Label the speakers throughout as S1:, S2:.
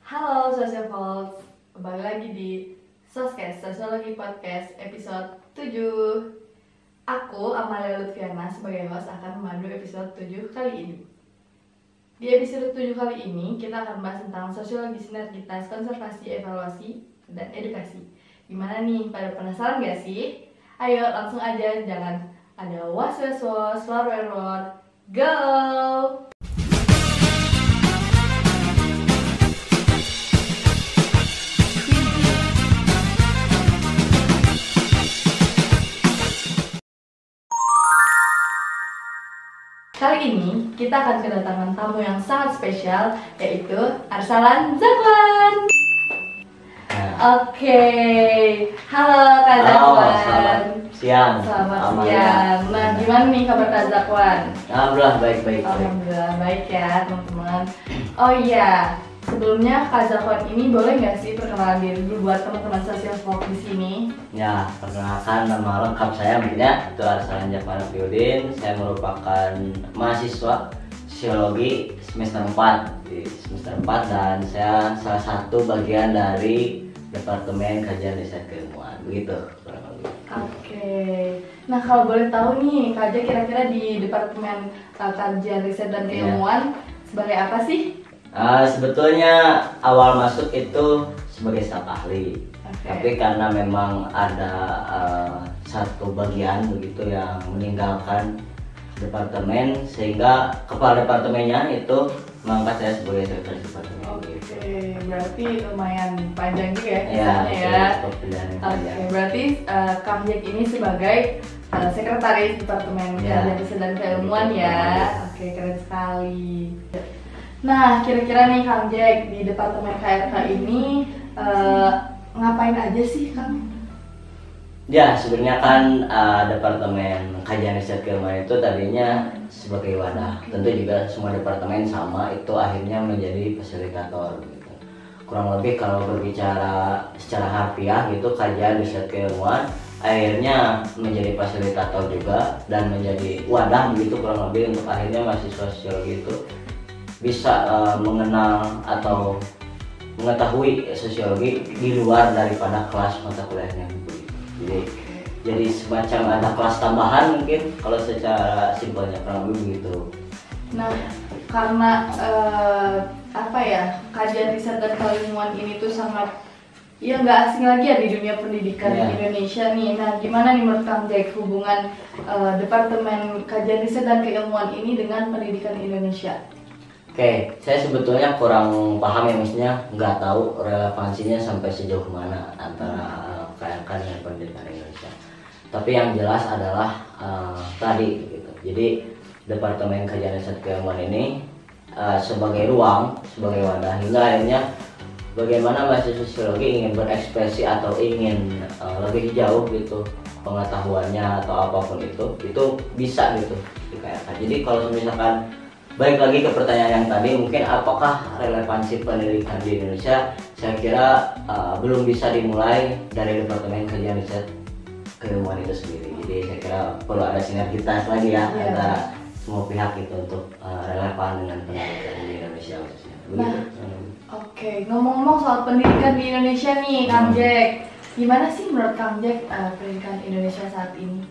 S1: Halo Socialvolts, kembali lagi di Soscast, Sosiologi Podcast episode 7. Aku, Amalia Lutfiana, sebagai host akan memandu episode 7 kali ini. Di episode 7 kali ini, kita akan bahas tentang sosiologi sinergitas, konservasi, evaluasi, dan edukasi. Gimana nih, pada penasaran gak sih? Ayo langsung aja, jangan ada was-was, lor-error, go! Kali ini kita akan kedatangan tamu yang sangat spesial, yaitu Arsalan Zakwan. Oke, halo Kak Zakwan.
S2: Selamat siang.
S1: Selamat siang. Nah, gimana nih kabar Kak Zakwan?
S2: Alhamdulillah baik.
S1: Alhamdulillah baik ya teman-teman. Oh iya, sebelumnya Kak Zakwan ini boleh nggak sih perkenalan diri dulu buat teman-teman Socialvolts di sini?
S2: Ya, perkenalkan nama lengkap saya mungkinnya itu Arsalan Zakwan Fiudin. Saya merupakan mahasiswa sosiologi semester 4 di semester 4 dan saya salah satu bagian dari Departemen Kajian Riset Keilmuan. Begitu kurang lebih.
S1: Oke. Nah, kalau boleh tahu nih, Kak Jack kira-kira di Departemen Kajian Riset dan Keilmuan sebagai apa sih?
S2: Sebetulnya awal masuk itu sebagai staf ahli.
S1: Oke.
S2: Tapi karena memang ada satu bagian begitu yang meninggalkan departemen, sehingga kepala departemennya itu mengangkat saya sebagai sekretaris departemen.
S1: Oke, berarti lumayan panjang juga ya
S2: Ya,
S1: kisahnya ya.
S2: Oke,
S1: Oke, berarti Kang Jack ini sebagai sekretaris Departemen
S2: Ya.
S1: Kajian Riset dan Keilmuan ya. Oke, keren sekali. Nah, kira-kira nih Kang Jack di Departemen KRK ini ngapain aja sih Kang?
S2: Ya, sebenarnya kan Departemen Kajian Riset Keilmuan itu tadinya sebagai wadah. Tentu juga semua departemen sama, itu akhirnya menjadi fasilitator gitu. Kurang lebih kalau berbicara secara harfiah gitu, kajian riset keilmuan akhirnya menjadi fasilitator juga dan menjadi wadah begitu kurang lebih untuk akhirnya mahasiswa sosiologi itu bisa mengenal atau mengetahui sosiologi di luar daripada kelas mata kuliahnya gitu. Jadi semacam ada kelas tambahan mungkin kalau secara simpelnya kurang lebih begitu.
S1: Nah, karena kajian riset dan keilmuan ini tuh sangat nggak asing lagi ya di dunia pendidikan di Indonesia nih. Nah, gimana nih menurut Kang Jack hubungan Departemen Kajian Riset dan Keilmuan ini dengan pendidikan Indonesia?
S2: Oke, saya sebetulnya kurang paham ya, maksudnya nggak tahu relevansinya sampai sejauh mana antara KRK dengan pendidikan Indonesia. Tapi yang jelas adalah tadi gitu. Jadi Departemen Kajian Riset Keilmuan ini sebagai ruang, sebagai wadah hingga akhirnya bagaimana mahasiswa sosiologi ingin berekspresi atau ingin lebih jauh gitu pengetahuannya atau apapun itu bisa gitu di KRK. Jadi kalau misalkan balik lagi ke pertanyaan yang tadi, mungkin apakah relevansi pendidikan di Indonesia? Saya kira belum bisa dimulai dari Departemen Kajian Riset Keilmuan itu sendiri. Jadi saya kira perlu ada sinergitas lagi ya antara semua pihak itu untuk relevan dengan pendidikan di Indonesia khususnya.
S1: Oke, ngomong-ngomong soal pendidikan di Indonesia nih, Kang Jack, gimana sih menurut Kang Jack pendidikan Indonesia saat ini?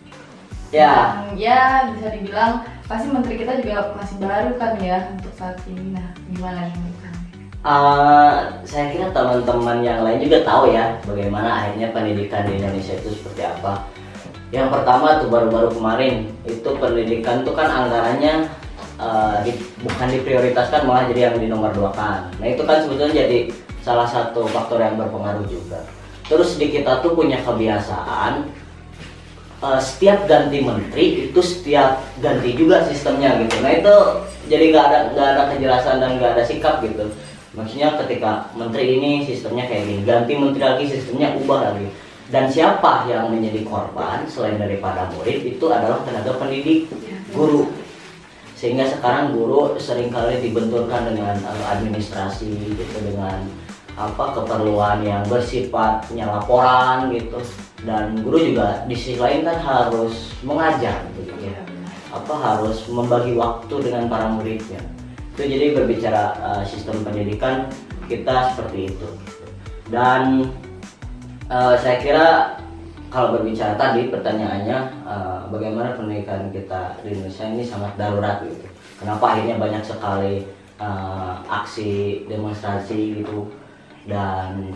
S2: Ya,
S1: ya bisa dibilang pasti menteri kita juga masih baru kan ya untuk saat ini. Nah, gimana nih menurut Kang?
S2: Saya kira teman-teman yang lain juga tahu ya bagaimana akhirnya pendidikan di Indonesia itu seperti apa. Yang pertama tuh baru-baru kemarin itu pendidikan tuh kan anggarannya bukan diprioritaskan, malah jadi yang dinomor-2kan. Nah itu kan sebetulnya jadi salah satu faktor yang berpengaruh juga. Terus di kita tuh punya kebiasaan setiap ganti menteri itu setiap ganti juga sistemnya gitu. Nah itu jadi nggak ada kejelasan dan nggak ada sikap gitu. Maksudnya ketika menteri ini sistemnya kayak gini, ganti menteri lagi sistemnya ubah lagi. Dan siapa yang menjadi korban selain daripada murid itu adalah tenaga pendidik, guru. Sehingga sekarang guru seringkali dibenturkan dengan administrasi gitu, dengan keperluan yang bersifat laporan gitu. Dan guru juga di sisi lain kan harus mengajar gitu ya. Harus membagi waktu dengan para muridnya. Itu jadi berbicara sistem pendidikan kita seperti itu. Dan saya kira kalau berbicara tadi pertanyaannya bagaimana pendidikan kita di Indonesia ini sangat darurat gitu. Kenapa akhirnya banyak sekali aksi demonstrasi gitu, dan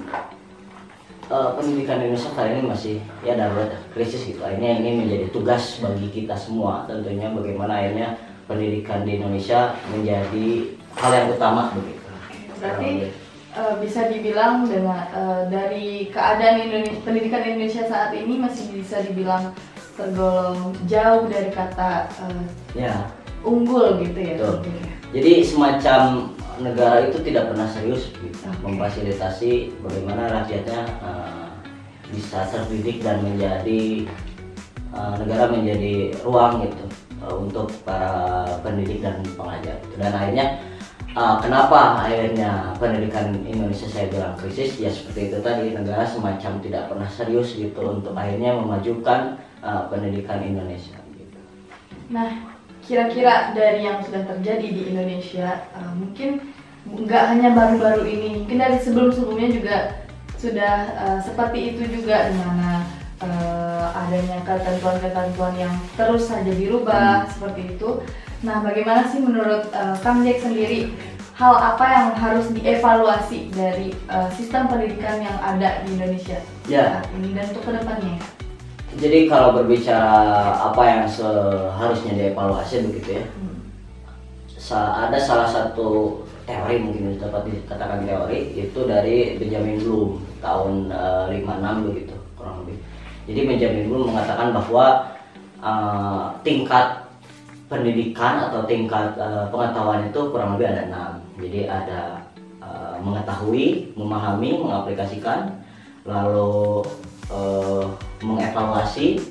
S2: pendidikan di Indonesia kali ini masih ya darurat, krisis gitu. Akhirnya ini menjadi tugas bagi kita semua tentunya, bagaimana akhirnya pendidikan di Indonesia menjadi hal yang utama begitu.
S1: Berarti bisa dibilang dengan dari keadaan pendidikan Indonesia saat ini masih bisa dibilang tergolong jauh dari kata
S2: Ya,
S1: unggul gitu ya.
S2: betul. Jadi semacam negara itu tidak pernah serius gitu, memfasilitasi bagaimana rakyatnya bisa terdidik dan menjadi negara menjadi ruang gitu untuk para pendidik dan pengajar. Dan akhirnya kenapa akhirnya pendidikan Indonesia saya bilang krisis, ya seperti itu tadi, negara semacam tidak pernah serius gitu untuk akhirnya memajukan pendidikan Indonesia gitu.
S1: Nah, kira-kira dari yang sudah terjadi di Indonesia, mungkin nggak hanya baru-baru ini, mungkin dari sebelum-sebelumnya juga sudah seperti itu juga, di mana adanya ketentuan-ketentuan yang terus saja dirubah seperti itu. Nah, bagaimana sih menurut Kang Jack sendiri, hal apa yang harus dievaluasi dari sistem pendidikan yang ada di Indonesia saat ini dan untuk kedepannya?
S2: Jadi kalau berbicara apa yang seharusnya dievaluasi begitu ya, ada salah satu teori, mungkin dapat dikatakan teori, itu dari Benjamin Bloom tahun 56 begitu kurang lebih. Jadi Benjamin Bloom mengatakan bahwa tingkat pendidikan atau tingkat pengetahuan itu kurang lebih ada 6. Jadi ada mengetahui, memahami, mengaplikasikan, lalu mengevaluasi,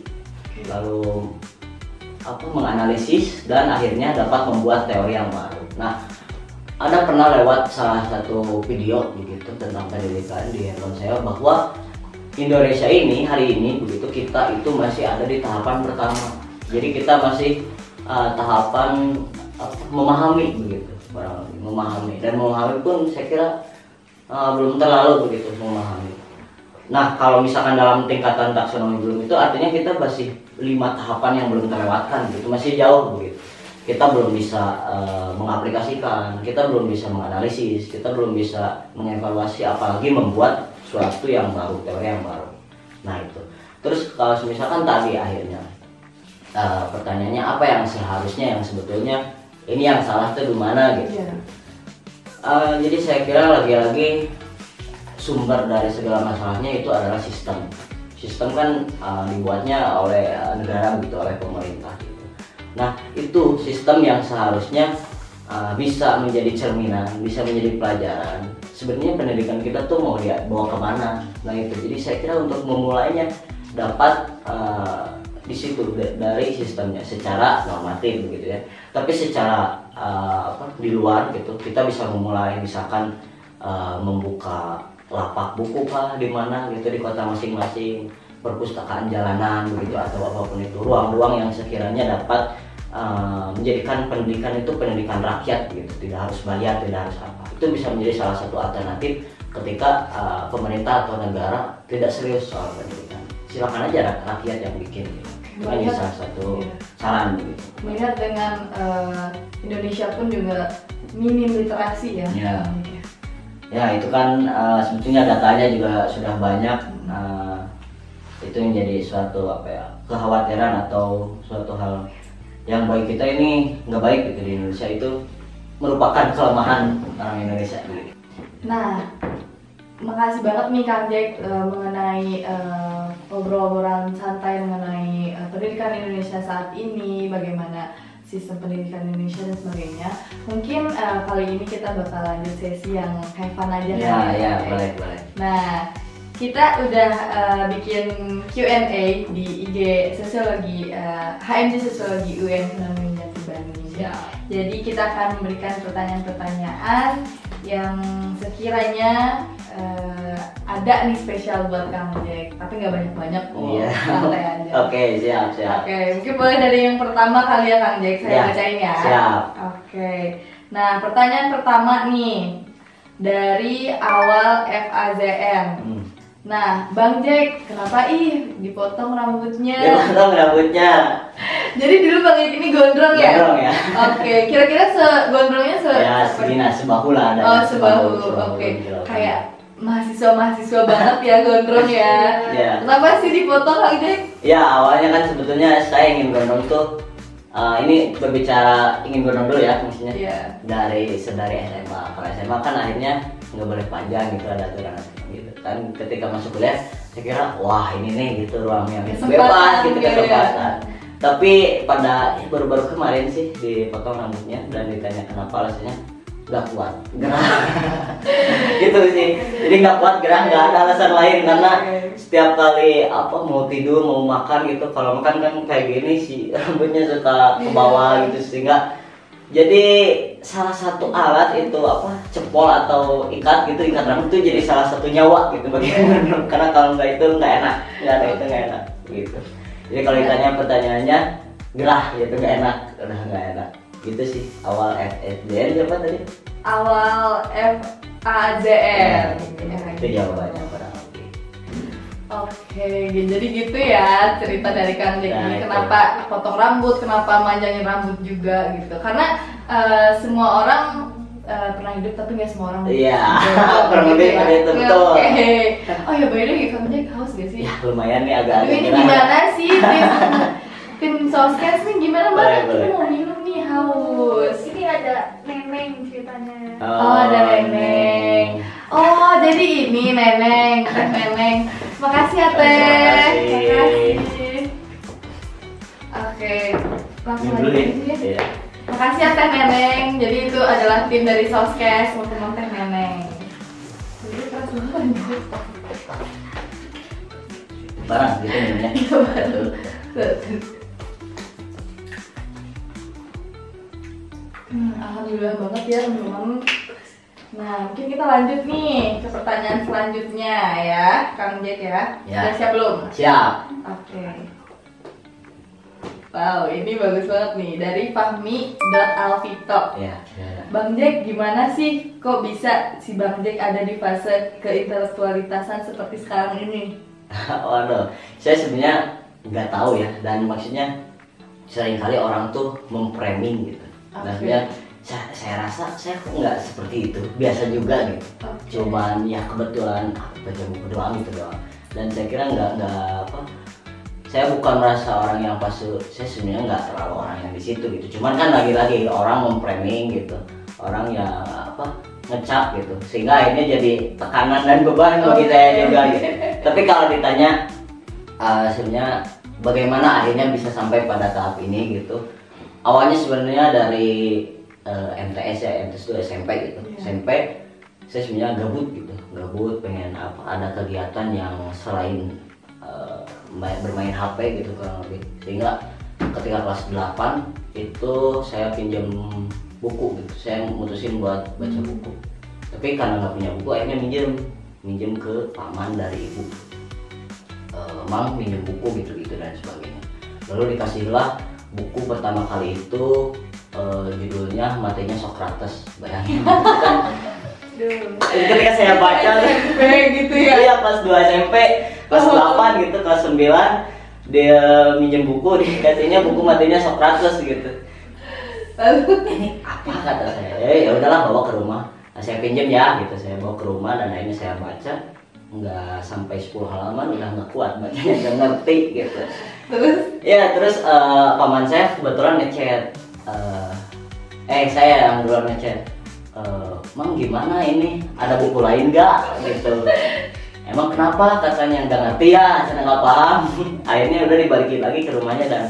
S2: lalu menganalisis, dan akhirnya dapat membuat teori yang baru. Nah, Anda pernah lewat salah satu video begitu tentang pendidikan di handphone saya, bahwa Indonesia ini hari ini begitu, kita itu masih ada di tahapan pertama. Jadi kita masih tahapan memahami begitu, memahami, dan memahami pun saya kira belum terlalu begitu memahami. Nah, kalau misalkan dalam tingkatan taksonomi Bloom itu artinya kita masih 5 tahapan yang belum terlewatkan gitu, masih jauh begitu. Kita belum bisa mengaplikasikan, kita belum bisa menganalisis, kita belum bisa mengevaluasi, apalagi membuat suatu yang baru, teori yang baru. Nah itu. Terus kalau misalkan tadi akhirnya pertanyaannya apa yang seharusnya, yang sebetulnya ini yang salah itu di mana gitu. Jadi saya kira lagi-lagi sumber dari segala masalahnya itu adalah sistem. Sistem kan dibuatnya oleh negara begitu, oleh pemerintah gitu. Nah itu sistem yang seharusnya bisa menjadi cerminan, bisa menjadi pelajaran. Sebenarnya pendidikan kita tuh mau dibawa kemana? Nah itu. Jadi saya kira untuk memulainya dapat di situ dari sistemnya secara normatif begitu ya. Tapi secara di luar gitu kita bisa memulai, misalkan membuka lapak buku kah di mana gitu di kota masing-masing, perpustakaan jalanan begitu, atau apapun itu, ruang-ruang yang sekiranya dapat menjadikan pendidikan itu pendidikan rakyat gitu, tidak harus bayar, tidak harus apa. Itu bisa menjadi salah satu alternatif ketika pemerintah atau negara tidak serius soal pendidikan. Silakan aja rakyat yang bikin gitu. Itu kan salah satu saran gitu.
S1: Melihat dengan Indonesia pun juga minim literasi ya.
S2: Ya itu kan sebetulnya datanya juga sudah banyak. Itu menjadi suatu kekhawatiran atau suatu hal yang bagi kita ini nggak baik gitu di Indonesia, itu merupakan kelemahan orang Indonesia.
S1: Nah, makasih banget nih Kang Jack mengenai obrol-obrolan santai mengenai pendidikan Indonesia saat ini, bagaimana sistem pendidikan Indonesia dan sebagainya. Mungkin kali ini kita bakal lanjut sesi yang have fun aja.
S2: Ya, boleh.
S1: Nah, kita udah bikin Q&A di IG Sosiologi, HMJ Sosiologi UN Universitas Bandung. Jadi kita akan memberikan pertanyaan-pertanyaan yang sekiranya ada nih spesial buat Kang Jack, tapi nggak banyak-banyak kok, santai aja.
S2: Oke, siap.
S1: Oke, mungkin boleh dari yang pertama kali ya Kang Jack, saya bacain ya.
S2: Siap.
S1: Oke, nah pertanyaan pertama nih, dari awal FAZN. Nah, Bang Jack, kenapa dipotong rambutnya?
S2: Dipotong rambutnya.
S1: Jadi dulu Bang Jack ini gondrong ya?
S2: Gondrong ya.
S1: Oke, kira-kira gondrongnya
S2: ya segini sebahu lah ada.
S1: Oh, sebahu. Oke. Kayak mahasiswa banget ya gondrong ya.
S2: Ya.
S1: Kenapa sih dipotong Bang Jack?
S2: Ya, awalnya kan sebetulnya saya ingin gondrong tuh ini berbicara ingin gondrong dulu ya maksudnya. Dari SMA. Kalau SMA kan akhirnya nggak boleh panjang gitu, ada aturan gitu kan. Ketika masuk kuliah saya kira wah ini nih gitu ruang yang bebas gitu, kesempatan. Tapi pada baru-baru kemarin sih dipotong rambutnya dan ditanya kenapa, alasannya nggak kuat gerah. Gitu sih, jadi nggak kuat gerah, nggak ada alasan lain karena setiap kali mau tidur mau makan gitu, kalau makan kan kayak gini sih rambutnya suka ke bawah gitu, sehingga jadi salah satu alat itu cepol atau ikat rambut itu jadi salah satu nyawa gitu bagaimana. Karena kalau nggak itu nggak enak, nggak ada itu nggak enak gitu. Jadi kalau ditanya pertanyaannya gerah gitu, nggak enak, udah nggak enak gitu sih. Awal FAZN siapa tadi?
S1: Awal FAZN.
S2: Itu jawabannya barang.
S1: Oke, jadi gitu ya cerita dari Kang Jack ini. Kenapa potong rambut, kenapa manjangin rambut juga gitu. Karena semua orang pernah hidup, tapi nggak semua orang.
S2: Iya, kurang lebih pada itu, betul.
S1: Oh ya, by the way, Kang Jack haus gak sih?
S2: Ya lumayan nih agak-agak.
S1: Ini gimana sih tim Soskes nih, gimana banget? Kita mau minum nih, haus.
S3: Ini ada Neneng ceritanya.
S1: Oh, ada Neneng. Oh, jadi ini Neneng, Neneng. Makasih ya Teh. Makasih. Oke, langsung aja ya. Makasih ya Teh Neneng. Jadi itu adalah tim dari Soskes untuk Teh Neneng. Jadi keras banget.
S2: Barang gitu minumnya.
S1: Alhamdulillah banget ya teman-teman. Nah, mungkin kita lanjut nih ke pertanyaan selanjutnya ya, Kang Jack ya. Sudah siap belum?
S2: Siap.
S1: Oke. Wow, ini bagus banget nih, dari Fahmi.alvito.
S2: Ya.
S1: Bang Jack, gimana sih kok bisa si Bang Jack ada di fase keintelektualitasan seperti sekarang ini?
S2: Waduh, saya sebenarnya nggak tahu ya, dan maksudnya seringkali orang tuh memframing gitu. Maksudnya saya rasa saya kok nggak seperti itu, biasa juga gitu. Cuman ya kebetulan baca buku doang gitu doang. Dan saya kira nggak saya bukan merasa orang yang pas, saya sebenarnya nggak terlalu orang yang di situ gitu. Cuman kan lagi-lagi orang memframing gitu, orang yang ngecap gitu, sehingga akhirnya jadi tekanan dan beban bagi saya juga gitu. Tapi kalau ditanya sebenarnya bagaimana akhirnya bisa sampai pada tahap ini gitu, awalnya sebenarnya dari MTS ya, MTS itu SMP gitu. SMP saya sebenarnya gabut pengen ada kegiatan yang selain bermain HP gitu kurang lebih, sehingga ketika kelas 8 itu saya pinjam buku gitu, saya mutusin buat baca buku. Tapi karena nggak punya buku, akhirnya minjem ke paman dari ibu, mang minjem buku gitu dan sebagainya. Lalu dikasihlah buku pertama kali itu, judulnya Matenya Socrates. Bayangin kan. Ketika saya baca
S1: SMP gitu ya.
S2: Iya, kelas 2 SMP, kelas 8 gitu, kelas 9 dia minjem buku, dikasihnya buku Matenya Socrates gitu.
S1: Lalu
S2: ini apa kata saya? Ya udahlah, bawa ke rumah. Nah, saya pinjam ya gitu, saya bawa ke rumah dan akhirnya saya baca. Nggak sampai 10 halaman udah nggak kuat bacanya, nggak ngerti gitu. Terus paman saya kebetulan ngechat, saya yang duluan ngechat, Mang gimana ini, ada buku lain nggak gitu. Emang kenapa, katanya nggak ngerti ya, saya nggak paham. Akhirnya udah dibalikin lagi ke rumahnya dan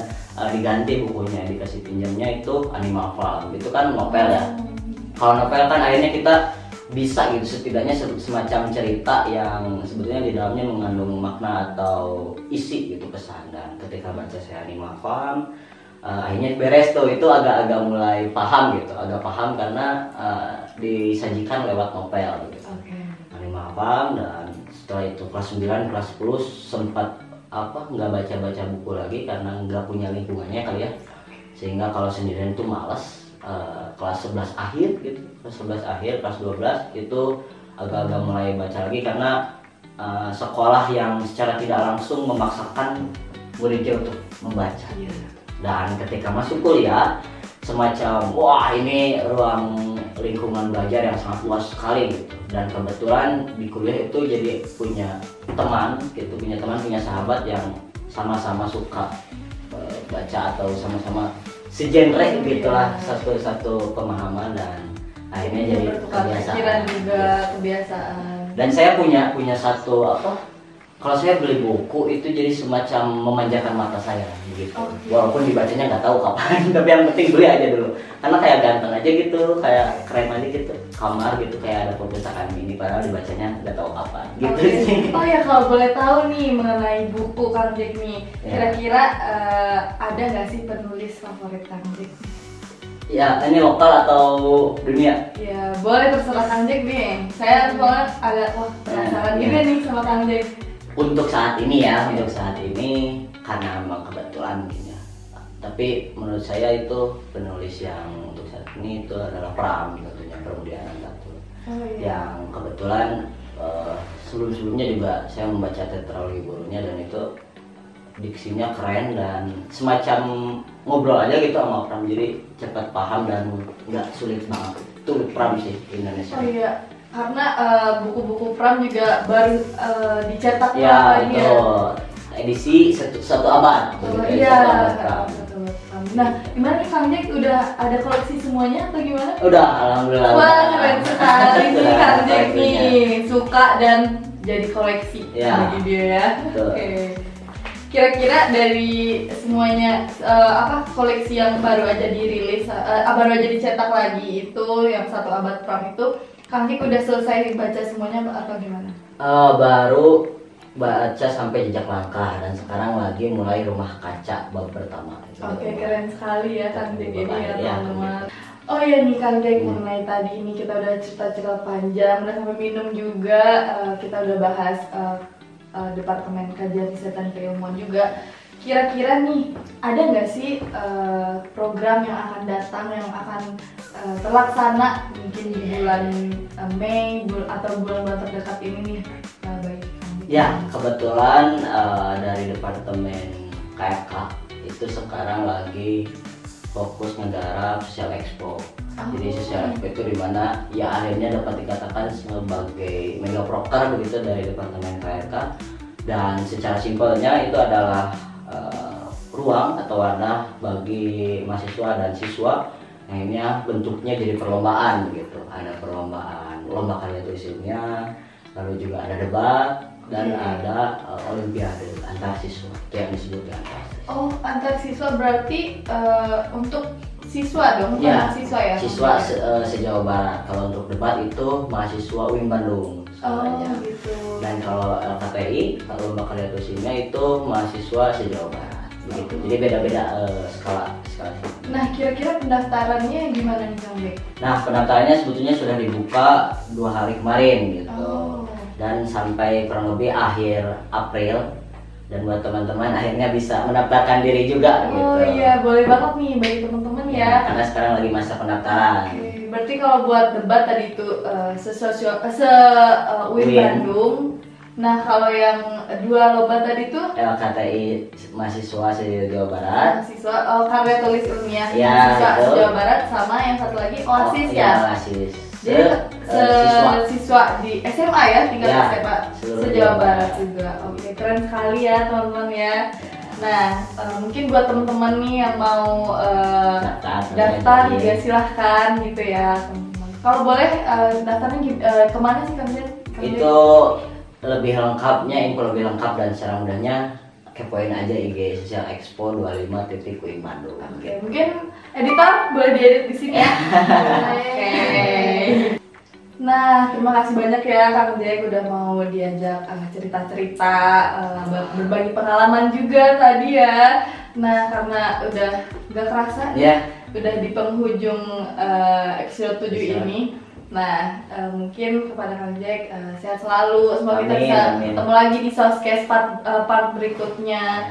S2: diganti bukunya, dikasih pinjamnya itu Animal Farm. Itu kan novel ya. Kalau novel kan akhirnya kita bisa gitu, setidaknya semacam cerita yang sebetulnya di dalamnya mengandung makna atau isi gitu, pesan. Dan ketika baca saya Animal Farm, akhirnya beres tuh, itu agak-agak mulai paham gitu, agak paham karena disajikan lewat novel gitu. Animal Farm. Dan setelah itu kelas 9, kelas 10 sempat nggak baca buku lagi karena nggak punya lingkungannya kali ya, sehingga kalau sendirian tuh malas kelas 11 akhir gitu, kelas 11 akhir, kelas 12 itu agak-agak mulai baca lagi karena sekolah yang secara tidak langsung memaksakan muridnya untuk membaca. Dan ketika masuk kuliah semacam wah ini ruang lingkungan belajar yang sangat luas sekali gitu. Dan kebetulan di kuliah itu jadi punya teman gitu, punya sahabat yang sama-sama suka baca atau sama-sama segenre gitulah, satu pemahaman, dan akhirnya jadi kebiasaan
S1: juga kebiasaan.
S2: Dan saya punya satu kalau saya beli buku itu jadi semacam memanjakan mata saya gitu. Walaupun dibacanya nggak tahu kapan, tapi yang penting beli aja dulu karena kayak ganteng aja gitu, kayak keren aja gitu, kamar gitu kayak ada perpustakaan mini, padahal dibacanya nggak tahu kapan gitu sih.
S1: Oh ya, kalau boleh tahu nih mengenai buku Kang Jack nih, kira-kira ada nggak sih penulis favorit Kang Jack?
S2: Ya, ini lokal atau dunia?
S1: Ya, boleh terserah Kang Jack nih. Saya soalnya agak penasaran juga nih sama Kang Jack.
S2: Untuk saat ini ya, untuk saat ini karena memang kebetulan mungkin ya. Tapi menurut saya itu penulis yang untuk saat ini itu adalah Pram, tentunya Pramudia Anantatur. Yang kebetulan sebelum-sebelumnya juga saya membaca Tetralogi Burunya, dan itu diksinya keren dan semacam ngobrol aja gitu sama Pram, jadi cepat paham dan nggak sulit banget. Itu Pram sih di Indonesia.
S1: Oh iya, karena buku-buku Pram juga baru dicetak
S2: ya,
S1: lagi
S2: itu edisi satu abad.
S1: Iya. Nah, gimana nih Kang Jack, udah ada koleksi semuanya atau gimana?
S2: Udah, alhamdulillah.
S1: Wah, keren sekali nih Kang Jack nih, suka dan jadi koleksi bagi dia ya. Oke. Kira-kira dari semuanya koleksi yang baru aja dirilis, baru aja dicetak lagi itu yang satu abad Pram itu, Kang Jack udah selesai baca semuanya atau gimana?
S2: Baru baca sampai Jejak Langkah, dan sekarang lagi mulai Rumah Kaca bab pertama.
S1: Oke, keren sekali ya Kang Jack ini ya teman-teman.
S2: Ya.
S1: Oh ya nih Kang Jack, mengenai tadi ini kita udah cerita-cerita panjang, udah sampai minum juga, kita udah bahas Departemen Kajian Riset dan Keilmuan juga. Kira-kira nih, ada nggak sih program yang akan datang yang akan terlaksana mungkin di bulan Mei atau bulan-bulan terdekat ini nih? Baik.
S2: Ya, kebetulan dari Departemen KFK itu sekarang lagi fokus menggarap Social Expo. Jadi Social Expo itu dimana ya akhirnya dapat dikatakan sebagai mega proker begitu dari Departemen KFK, dan secara simpelnya itu adalah ruang atau wadah bagi mahasiswa dan siswa, akhirnya bentuknya jadi perlombaan gitu. Ada perlombaan lomba karya tulis ilmiah, lalu juga ada debat, dan ada olimpiade antar siswa, itu yang disebut antar siswa.
S1: Oh, antar siswa berarti untuk siswa dong, bukan mahasiswa ya?
S2: Siswa se-Jawa Barat. Kalau untuk debat itu mahasiswa UIN Bandung sebenarnya.
S1: Gitu.
S2: Dan kalau LKTI, kalau lomba karya tulis ilmiah itu mahasiswa se-Jawa Barat. Begitu. Jadi beda-beda skala.
S1: Nah, kira-kira pendaftarannya gimana nih Kang Jack?
S2: Nah, pendaftarannya sebetulnya sudah dibuka 2 hari kemarin gitu. Dan sampai kurang lebih akhir April, dan buat teman-teman akhirnya bisa mendaftarkan diri juga gitu.
S1: Oh iya, boleh banget nih bagi teman-teman ya.
S2: Karena sekarang lagi masa pendaftaran.
S1: Berarti kalau buat debat tadi itu UIN Bandung. Nah, kalau yang 2 lomba tadi itu
S2: LKTI mahasiswa se-Jawa Barat.
S1: Mahasiswa karya tulis ilmiah
S2: mahasiswa
S1: se-Jawa Barat, sama yang satu lagi OASIS ya.
S2: OASIS.
S1: Jadi siswa di SMA ya, tingkat SMA se-Jawa Barat juga. Oke, keren sekali ya teman-teman ya. Nah, mungkin buat teman-teman nih yang mau daftar juga silahkan gitu ya teman-teman. Kalau boleh daftarnya kemana sih Kang Jack?
S2: Itu lebih lengkapnya, info lebih lengkap dan secara mudahnya kepoin aja IG Social Expo 25.UIN Bandung.
S1: Oke, mungkin editor boleh diedit di sini ya. Oke. Nah, terima kasih banyak ya Kang Jack udah mau diajak cerita-cerita, berbagi pengalaman juga tadi ya. Nah, karena udah gak kerasa udah di penghujung episode 7 ini. Nah, mungkin kepada Kang Jack sehat selalu, semoga kita bisa ketemu lagi di Soskes part berikutnya.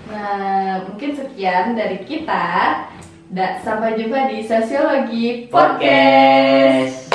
S1: Nah, mungkin sekian dari kita. Dan sampai jumpa di Sosiologi Podcast.
S2: Podcast.